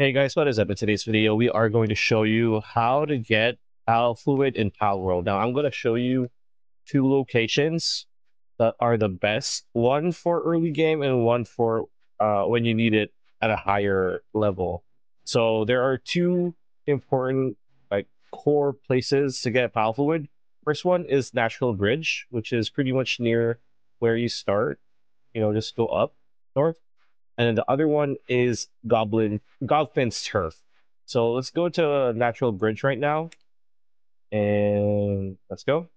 Hey guys, what is up? In today's video, we are going to show you how to get Pal Fluid in Palworld. Now, I'm going to show you two locations that are the best. One for early game and one for when you need it at a higher level. So there are two important core places to get Pal Fluid. First one is Natural Bridge, which is pretty much near where you start. Just go up north, and then the other one is Godfin's Turf. So let's go to Natural Bridge right now, and let's go.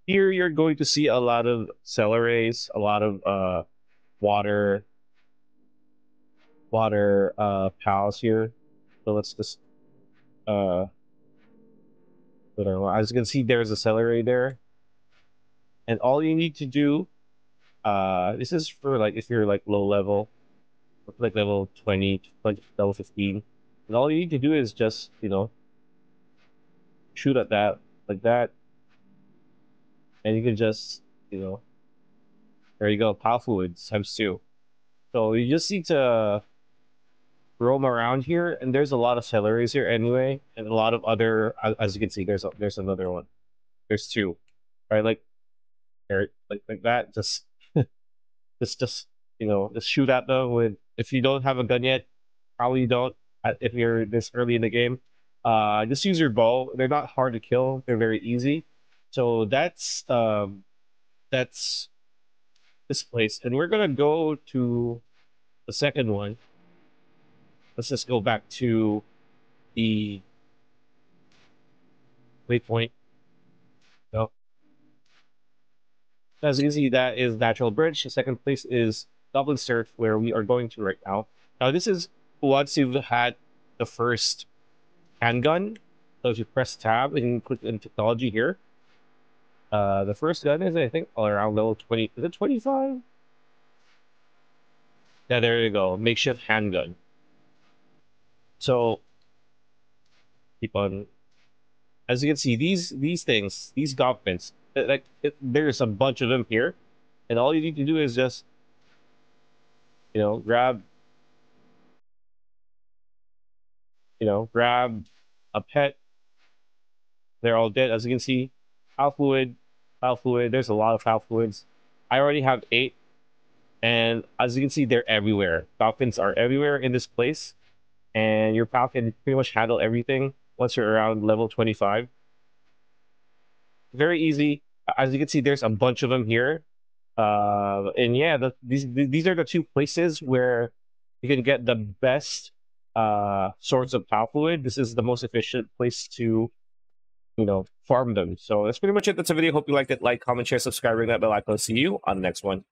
Here you're going to see a lot of celeries, a lot of water pals here. So let's just as you can see, there's a celery there, and all you need to do, this is for like if you're like low level, like level 20, like level 15, and all you need to do is just shoot at that like that, and you can just there you go, power fluids times two. So you just need to roam around here, and there's a lot of celeries here anyway, and a lot of other, as you can see, there's another one. There's two, right? Like there, like that. Just just shoot at them with. If you don't have a gun yet, probably you don't. If you're this early in the game, just use your bow. They're not hard to kill. They're very easy. So that's this place, and we're gonna go to the second one. Let's just go back to the waypoint. No, as you can see, that is Natural Bridge. The second place is Goblin Surf, where we are going to right now. Now, this is once you've had the first handgun. So if you press tab and click in technology here, the first gun is, I think, all around level 20. Is it 25? Yeah, there you go. Makeshift handgun. So keep on. As you can see, these things, these goblins, there's a bunch of them here, and all you need to do is just grab grab a pet. They're all dead. As you can see, foul fluid, foul fluid. There's a lot of foul fluids. I already have 8, and as you can see, they're everywhere. Dolphins are everywhere in this place, and your pal can pretty much handle everything once you're around level 25. Very easy. As you can see, there's a bunch of them here. And yeah, these are the two places where you can get the best sorts of power fluid. This is the most efficient place to farm them. So that's pretty much it. That's a video. Hope you liked it. Like, comment, share, subscribe, ring that bell icon. See you on the next one.